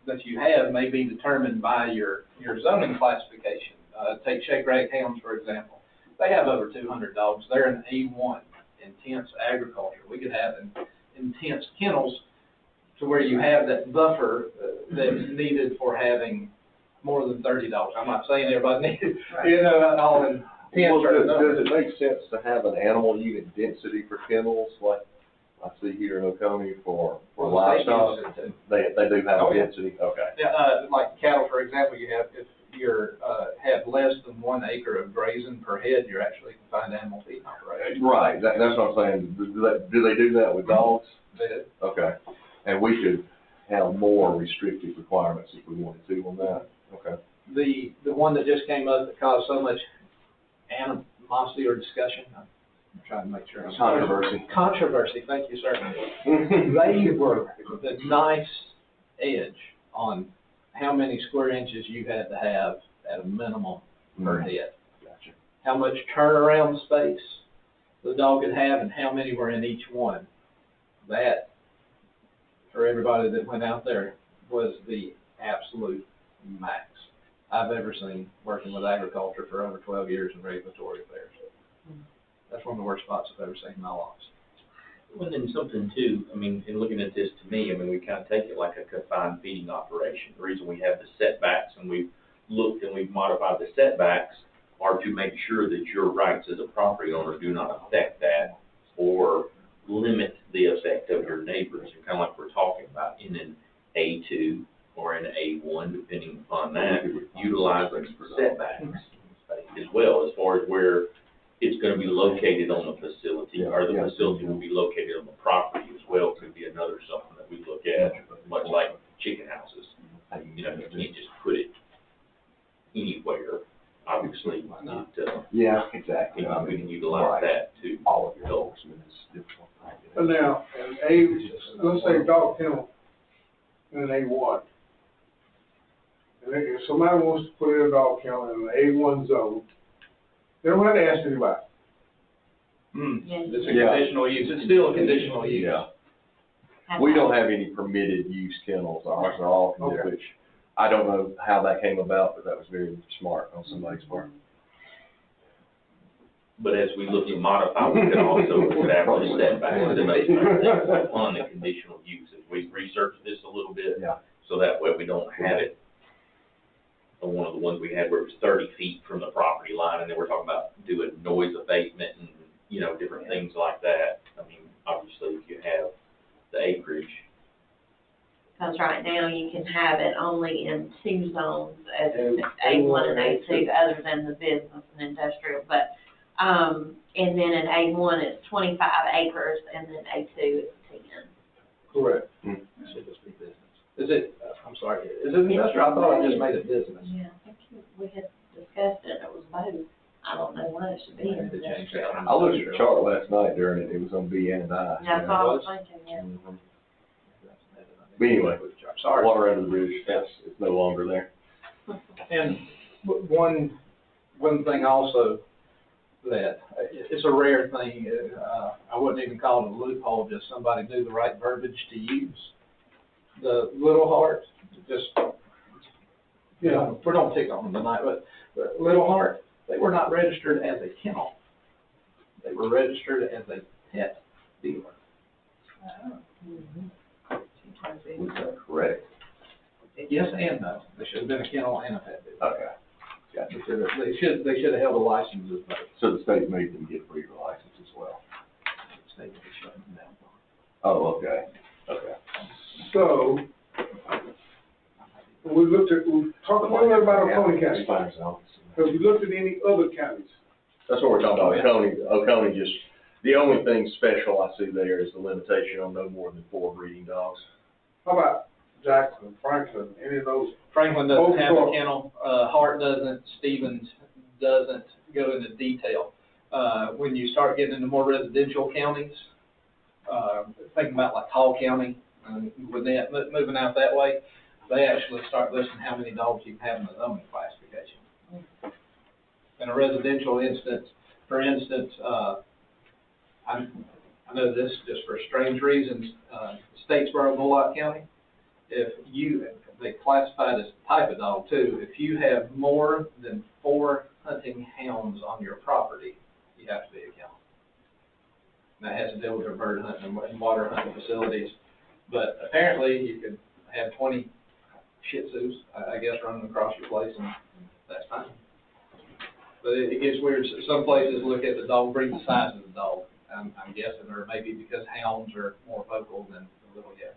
that you have may be determined by your zoning classification. Take Shake Rag Hounds, for example. They have over 200 dogs. They're an A1, intense agriculture. We could have intense kennels to where you have that buffer that's needed for having more than 30 dogs. I'm not saying everybody needs, all in Well, does it make sense to have an animal unit density for kennels, like I see here in Oconee for livestock? They do have a density, okay. Yeah, like cattle, for example, if you're have less than 1 acre of grazing per head, you're actually confined animal feeding operation. Right, that's what I'm saying. Do they do that with dogs? They do. Okay, and we could have more restrictive requirements if we wanted to on that, okay. The one that just came up that caused so much animosity or discussion, I'm trying to make sure. Controversy, thank you, sir. They were the nice edge on how many square inches you had to have at a minimum per head. Gotcha. How much turnaround space the dog could have and how many were in each one. That, for everybody that went out there, was the absolute max I've ever seen working with agriculture for over 12 years in regulatory affairs. That's one of the worst spots I've ever seen in my life. Well, then something too, I mean, in looking at this, to me, I mean, we kind of take it like a confined feeding operation. The reason we have the setbacks and we've looked and we've modified the setbacks are to make sure that your rights as a property owner do not affect that or limit the effect of your neighbors. And kind of like we're talking about in an A2 or an A1, depending upon that, utilizing for setbacks as well, as far as where it's going to be located on the facility, or the facility will be located on the property as as well could be another something that we look at, much like chicken houses. You know, you can't just put it anywhere, obviously, Yeah, exactly. we can utilize that to All of your help. enforcement is difficult. But now, let's say dog kennel in an A1. And if somebody wants to put in a dog kennel in an A1 zone, they don't have to ask anybody. It's a conditional use, it's still a conditional use. Yeah. We don't have any permitted use kennels, ours are all conditional, which I don't know how that came about, but that was very smart on somebody's part. But as we look to modify, we can also establish setbacks and those things on the conditional use. As we research this a little bit, Yeah. so that way we don't have it. One of the ones we had where it was 30 feet from the property line, and then we're talking about doing noise abatement and, you know, different things like that. I mean, obviously, if you have the acreage. Because right now you can have it only in two zones, as A1 and A2, other than the business and industrial, but, and then in A1 it's 25 acres, and then A2 is 10. Correct. Should just be business. Is it, I'm sorry, is it industrial? I thought I just made it business. Yeah, I think we had discussed it, it was both. I don't know what it should be. Maybe they changed that. I looked at the chart last night during it, it was on B and I. That's what I was thinking, yeah. Mhm. But anyway, Sorry. water under the bridge, it's no longer there. And one thing also that, it's a rare thing, I wouldn't even call it a loophole, just somebody knew the right verbiage to use. The Little Heart, just, you know, we don't pick on them tonight, but Little Heart, they were not registered as a kennel. They were registered as a pet dealer. Was that correct? Yes and no. They should have been a kennel and a pet dealer. Okay. Gotcha. They should have held a license as both. So the state made them get a breeder license as well? They would have shut them down. Oh, okay, okay. So, we talked a little bit about Oconee County. Have you looked at any other counties? That's what we're talking about, Oconee just, the only thing special I see there is the limitation on no more than 4 breeding dogs. How about Jackson, Franklin, any of those? Franklin doesn't have a kennel, Hart doesn't, Stevens doesn't go into detail. When you start getting into more residential counties, thinking about like Hall County, with that, moving out that way, they actually start listing how many dogs you can have in the zoning classification. In a residential instance, for instance, I know this just for strange reasons, Statesboro, Bullock County, they classify it as a type of dog too. If you have more than 4 hunting hounds on your property, you have to be a kennel. And that has to deal with their bird hunting and water hunting facilities. But apparently you could have 20 Shih Tzus, I guess, running across your place, and that's fine. But it gets weird. Some places look at the dog breed, the size of the dog. I'm guessing, or maybe because hounds are more vocal than the little guys.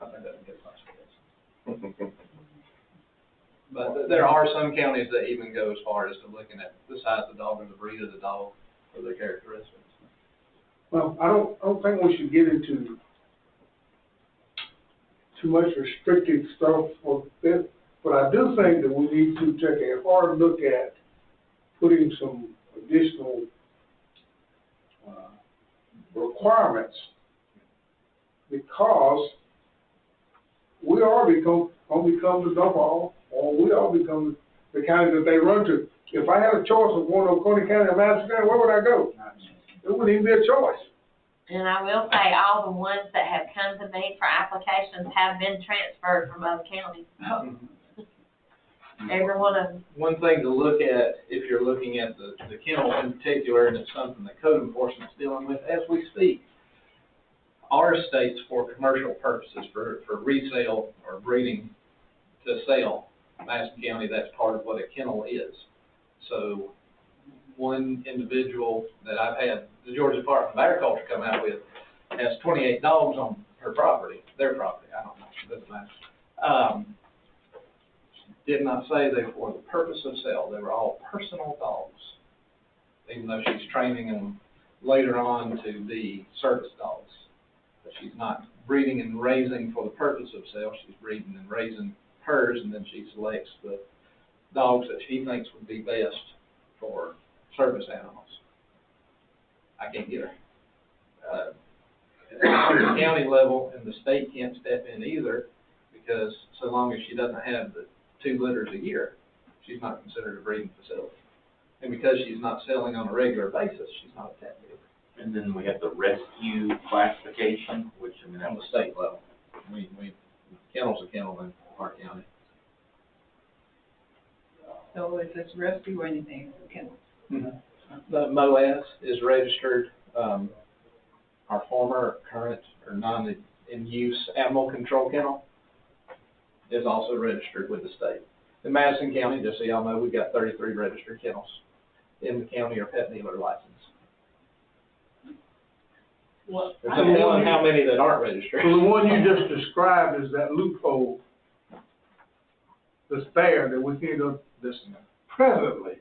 I think that's a good classification. But there are some counties that even go as far as to looking at the size of the dog or the breed of the dog or their characteristics. Well, I don't think we should get into too much restrictive stuff for this, but I do think that we need to take a hard look at putting some additional requirements, because we are gonna become the dump off, or we all become the county that they run to. If I had a choice of going to Oconee County or Madison County, where would I go? It wouldn't even be a choice. And I will say, all the ones that have come to me for applications have been transferred from other counties. Every one of them. One thing to look at, if you're looking at the kennel in particular, and it's something that code enforcement's dealing with as we speak, our states for commercial purposes, for resale or breeding to sale, Madison County, that's part of what a kennel is. So one individual that I've had the Georgia Department of Agriculture come out with has 28 dogs on her property, their property, I don't know, it doesn't matter. Did not say they were for the purpose of sale. They were all personal dogs, even though she's training them later on to be service dogs. But she's not breeding and raising for the purpose of sale, she's breeding and raising hers, and then she selects the dogs that she thinks would be best for service animals. I can't get her. At the county level, and the state can't step in either, because so long as she doesn't have the 2 litters a year, she's not considered a breeding facility. And because she's not selling on a regular basis, she's not a pet dealer. And then we have the rescue classification, which, I mean, On that the was state level, kennel's a kennel in our county. So if it's rescue or anything, it's a kennel. The MOAS is registered, our former, current, or non-in-use animal control kennel is also registered with the state. In Madison County, just so y'all know, we've got 33 registered kennels in the county or pet dealer license. There's no telling how many that aren't registered. So the one you just described is that loophole that's there that we can't do this presently.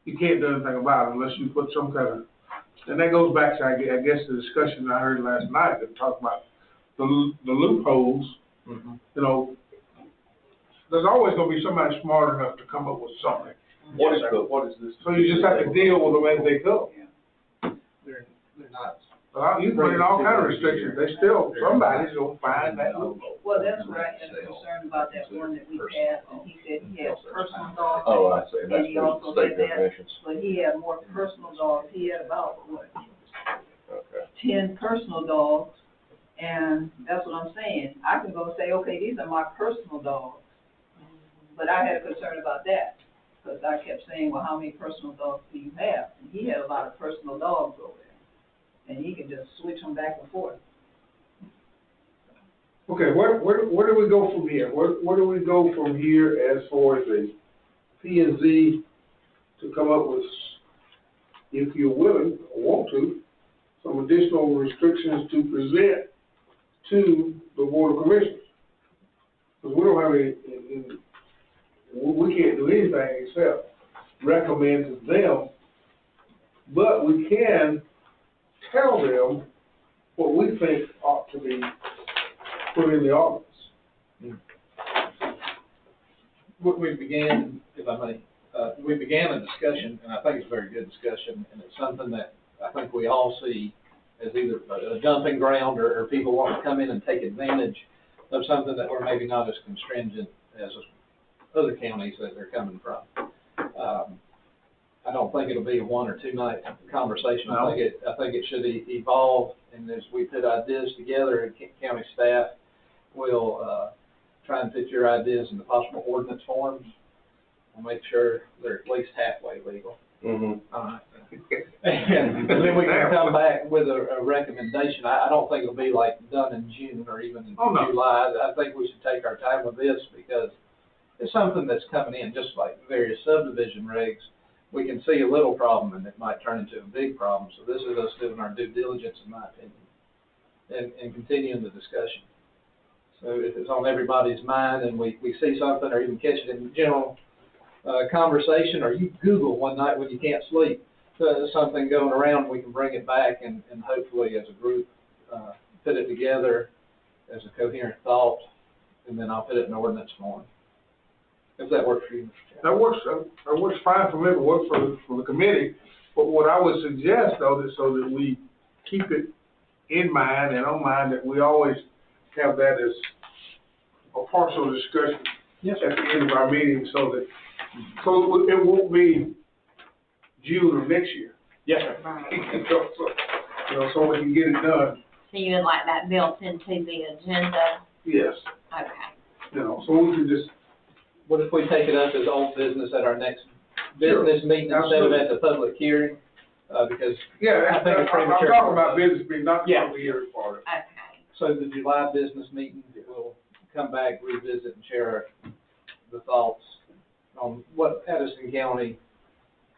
You can't do anything about it unless you put some kind of, and that goes back to, I guess, the discussion I heard last night that talked about the loopholes. Mm-hmm. You know, there's always gonna be somebody smart enough to come up with something. What is this? So you just have to deal with them as they go. They're not. Well, you put in all kind of restrictions, they still, somebody's gonna find that loophole. Well, that's what I had a concern about that one that we passed, and he said he has personal dogs. Oh, I see, And he also that's said state that, definitions. but he had more personal dogs, he had about, what, Okay. 10 personal dogs, and that's what I'm saying. I can go say, okay, these are my personal dogs, but I had a concern about that, because I kept saying, well, how many personal dogs do you have? And he had a lot of personal dogs over there, and he can just switch them back and forth. Okay, where do we go from here? Where do we go from here as far as the P and Z to come up with, if you're willing or want to, some additional restrictions to present to the Board of Commissioners? Because we don't have any, we can't do anything except recommend to them, but we can tell them what we think ought to be put in the ordinance. We began, if I may, we began a discussion, and I think it's a very good discussion, and it's something that I think we all see as either a dumping ground or people want to come in and take advantage of something that we're maybe not as constringent as other counties that they're coming from. I don't think it'll be a 1 or 2 night conversation. No. I think it should evolve, and as we put ideas together, and county staff will try and fit your ideas into possible ordinance forms and make sure they're at least halfway legal. Mm-hmm. All right. And then we can come back with a recommendation. I don't think it'll be like done in June or even in July. I think we should take our time with this because it's something that's coming in, just like various subdivision regs. We can see a little problem and it might turn into a big problem. So this is us doing our due diligence, in my opinion, and continuing the discussion. So if it's on everybody's mind and we see something or even catch it in general conversation, or you Google one night when you can't sleep, something going around, we can bring it back and hopefully as a group put it together as a coherent thought, and then I'll put it in ordinance form. If that works for you, Mr. Chairman. That works fine for me, it works for the committee, but what I would suggest though, is so that we keep it in mind and on mind that we always have that as a partial discussion at the end of our meeting so that it won't be June of next year. Yes, sir. Right. So we can get it done. So you would like that built into the agenda? Yes. Okay. So we can just. What if we take it up as old business at our next business meeting instead of at the public hearing? Because I think it's I'm premature. talking about business being not the public hearing part of it. Okay. So the July business meeting, we'll come back, revisit, and share the thoughts on what Madison County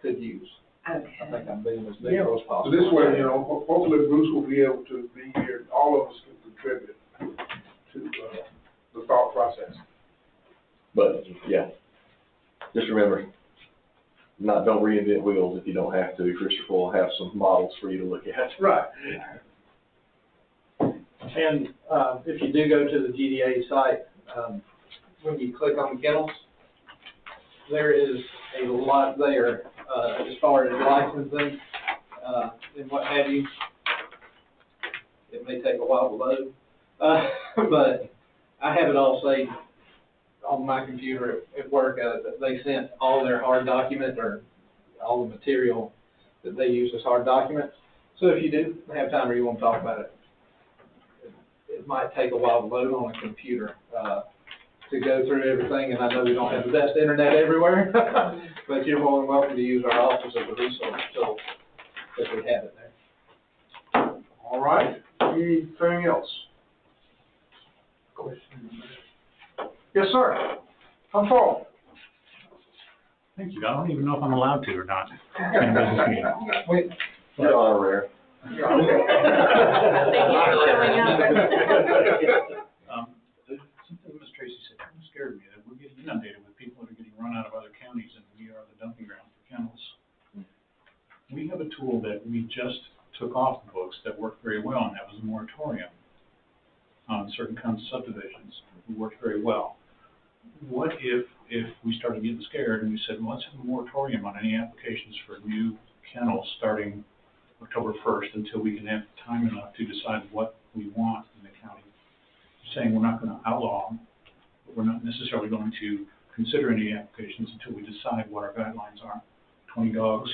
could use. Okay. I think I'm being as big as So possible. this way, hopefully Bruce will be able to be here, all of us can contribute to the thought process. But, yeah, just remember, don't reinvent wheels if you don't have to. Christopher will have some models for you to look at. Right. And, if you do go to the GDA site, when you click on kennels, there is a lot there, as far as licensing, and what have you. It may take a while to load, but I have it all saved on my computer at work. They sent all their hard documents, or all the material that they use as hard documents. So if you do have time or you want to talk about it, it might take a while to load on a computer, to go through everything, and I know we don't have the best internet everywhere, but you're more than welcome to use our office as a resource, so if we have it there. All right, anything else? Yes, sir. Come forward. Thank you. I don't even know if I'm allowed to or not. In a business meeting. You're honorary. Thank you for showing up. Something Ms. Tracy said kind of scared me, that we're getting inundated with people that are getting run out of other counties, and we are the dumping ground for kennels. We have a tool that we just took off the books that worked very well, and that was a moratorium on certain kinds of subdivisions. It worked very well. What if we started getting scared and we said, well, let's have a moratorium on any applications for new kennels starting October 1st until we can have time enough to decide what we want in the county? Saying we're not going to outlaw them, but we're not necessarily going to consider any applications until we decide what our guidelines are. 20 dogs,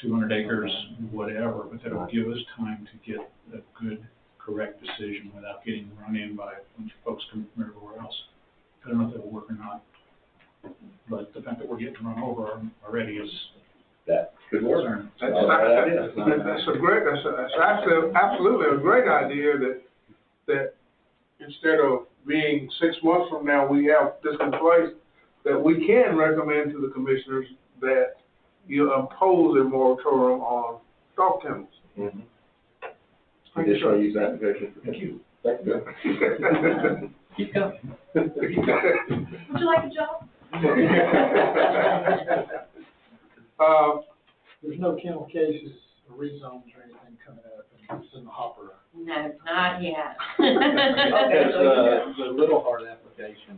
200 acres, whatever, but that'll give us time to get a good, correct decision without getting run in by a bunch of folks coming from everywhere else. I don't know if that'll work or not, but the fact that we're getting run over already is That could work. concern. That's absolutely a great idea that instead of being 6 months from now, we have this in place, that we can recommend to the commissioners that you impose a moratorium on dog kennels. Mm-hmm. Conditional use application. Thank you. That's good. Keep coming. Would you like a job? There's no kennel cases, or rezones or anything coming up, and it's in the hopper. No, not yet. Because, the Little Heart application.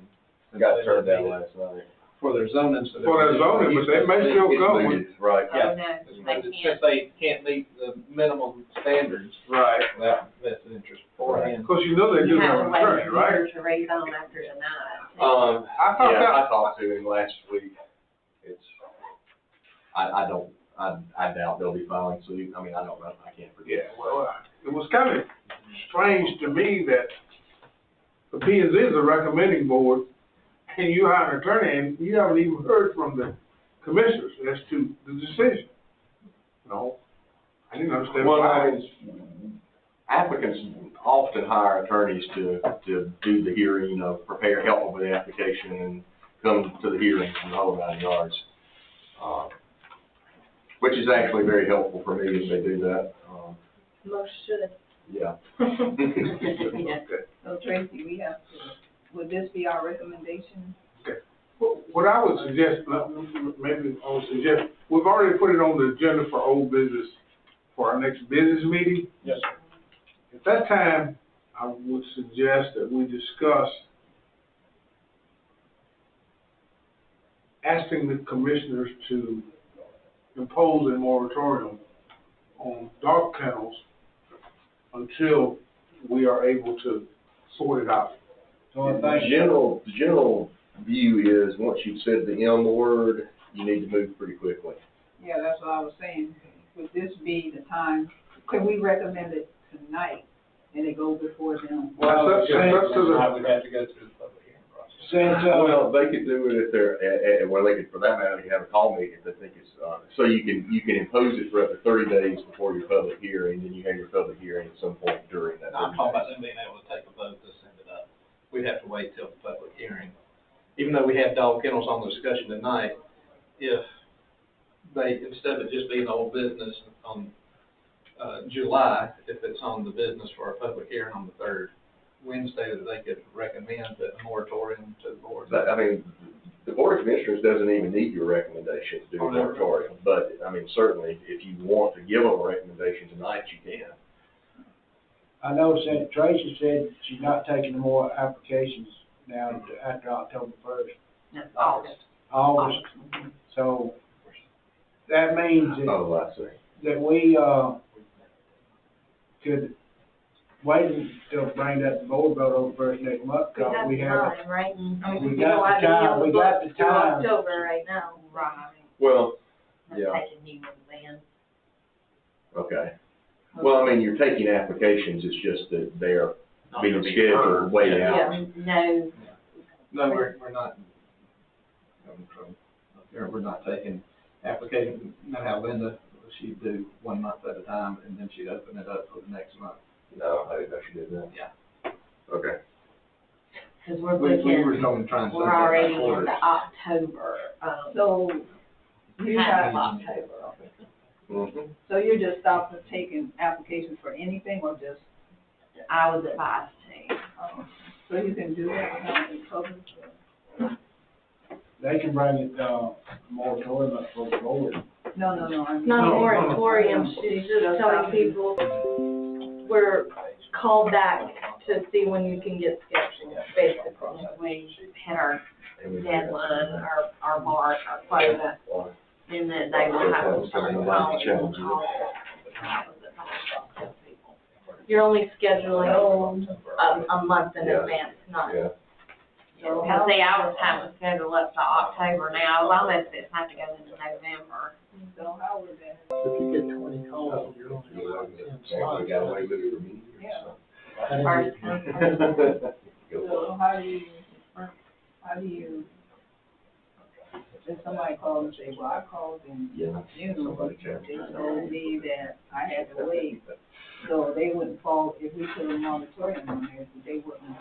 Got turned down last night. For their zoning, so. For their zoning, but they may still go. Right. Oh, Yeah. no, they Since can't. they can't meet the minimum standards, Right. that's an interest beforehand. Of course, you know they do You have have to an wait attorney, a right? year to rezone after tonight. I thought that. I talked to him last week. I doubt they'll be filing suit. I mean, I don't know. I can't Yeah, predict. well, it was kind of strange to me that the P&Z is a recommending board, and you hire an attorney, and you haven't even heard from the commissioners as to the decision. No, I didn't understand Well, why. I mean, applicants often hire attorneys to do the hearing, prepare, help them with the application, and come to the hearings and the whole 9 yards. Which is actually very helpful for me if they do that. Most should. Yeah. Yeah. So Tracy, we have to, would this be our recommendation? What I would suggest, we've already put it on the agenda for old business for our next business meeting. Yes, sir. At that time, I would suggest that we discuss asking the commissioners to impose a moratorium on dog kennels until we are able to sort it out. The general view is, once you've said the M word, you need to move pretty quickly. Yeah, that's what I was saying. Would this be the time, could we recommend it tonight and it go before them? Well, that's up to I would have to go through the public hearing process. Well, they could do it if they're, they could, for that matter, they can have a call meeting if they think it's, so you can impose it for up to 30 days before your public hearing, then you have your public hearing at some point during that. I'm talking about them being able to take a vote to send it up. We'd have to wait till the public hearing. Even though we have dog kennels on the discussion tonight, if they, instead of it just being old business on, July, if it's on the business for a public hearing on the 3rd Wednesday, that they could recommend that moratorium to the board. I mean, what Board of Commissioners doesn't even need your recommendation to do a moratorium, but, I mean, certainly, if you want to give them a recommendation tonight, you can. I know Tracy said she's not taking more applications now after October first. August. So, that means Oh, I see. that we, could wait until bring that board vote over first next month, because we have, time, right? I mean, we we got don't have the any time, on the we got books the through time. October right now. Right. Well, That's yeah, taking new ones in. okay. Well, I mean, you're taking applications, it's just that they're being Not scheduled way Yeah, out. no, No, we're not, we're not taking applications, you know how Linda, she'd do 1 month at a time, and then she'd open it up for the next month. No, I didn't know she did that. Yeah. Okay. cause we're We were looking, only trying to. we're already into October, So, you half of have, October. Mm-hmm. so you're just stopping taking applications for anything or just, I was advised to. so you can do that without any public? they can bring it, moratorium up for the board. No, I mean. Not a No, moratorium, she's just telling people, we're called back to see when you can get scheduled, basically. We hit our deadline, our mark, our quota, and then they will have to start calling. You're only scheduling a month in advance, not. Yeah. Cause see, I was having to schedule up to October now, almost it's have to go into November. So how would that? If you get 20 calls, you're only allowed 10 slots. Got away with it for me. First, So how do you, if somebody calls and say, well, I called in Yeah. June, Somebody they challenged. told me that I had to wait, so they wouldn't fall, if we put a moratorium on there, they wouldn't.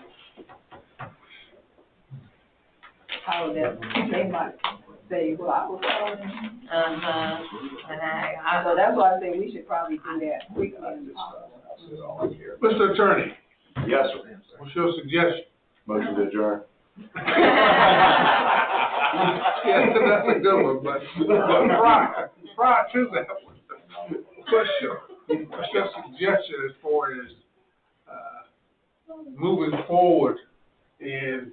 How would that, they might say, well, I was calling, I so that's why I say we should probably do that quickly and possible. Mr. Attorney, Yes, sir. what's your suggestion? Motion to adjourn. Yeah, that's a good one, but prior to that, what's your suggestion as far as, moving forward in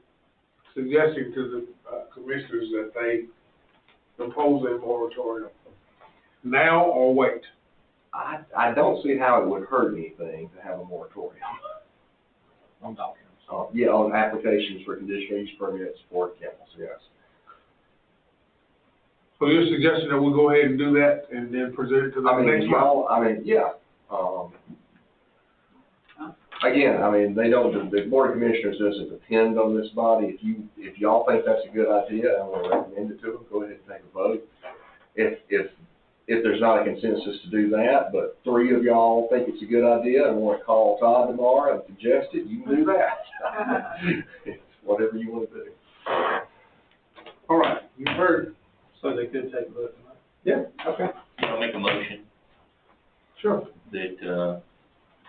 suggesting to the, commissioners that they impose a moratorium? Now or wait? I don't see how it would hurt anything to have a moratorium. On documents. Yeah, on applications for conditional use permits for chemicals, yes. So you're suggesting that we go ahead and do that and then present it to the I mean, next month? yeah. Again, I mean, they don't, the Board of Commissioners doesn't depend on this body. If y'all think that's a good idea, I'm gonna recommend it to them, go ahead and take a vote. If there's not a consensus to do that, but 3 of y'all think it's a good idea and want to call Todd tomorrow and suggest it, you can do that. It's whatever you want to do. All right, you've heard. So they could take a vote tonight? Yeah, okay. I'll make a motion Sure. that,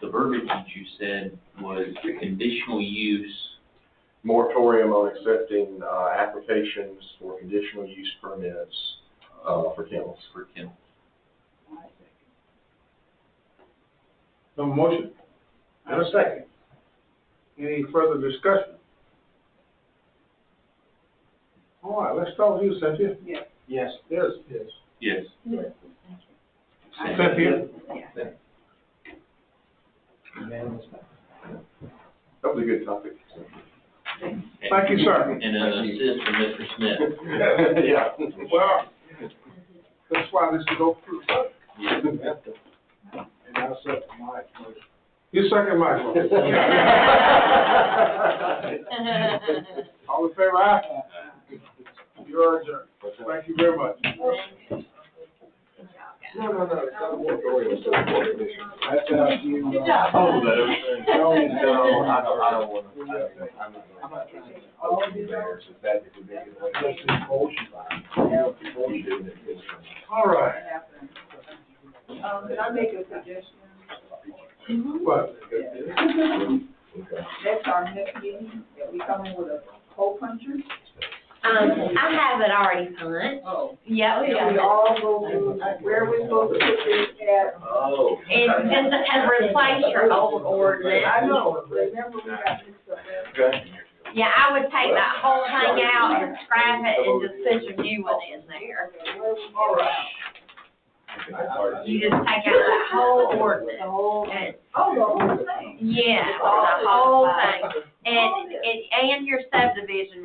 the verbiage that you said was conditional use. Moratorium on accepting, applications for conditional use permits, for chemicals. For chemicals. No motion? And a second. Any further discussion? All right, let's start with you, Cynthia. Yes. Yes. Yes. Yes. Cynthia? Unanimous. That was a good topic. Thank you, sir. And an assist from Mr. Smith. Yeah. Well, that's why this is open for the public. And I'll set the mic first. You second my motion. All in favor, aye? You are adjourned. Thank you very much. No, it's not a moratorium, it's a Board of Commissioners. That's how you, Good job. Oh, that everything. No, I don't want to, I'm not trying to. All If that, if it makes it. All right. Can I make a suggestion? What? Okay. Next, our next meeting, that we come in with a hole puncher, I have it already punched. Oh. Yeah, Can we all go through, where are we supposed to put this at? Oh. It's just to replace your old ordinance. I know, remember we got this stuff in. Okay. Yeah, I would take that whole thing out and scrap it and just put your new one in there. All right. You just take out that whole ordinance. The whole, And, oh, the whole thing. yeah, the whole thing. And your subdivision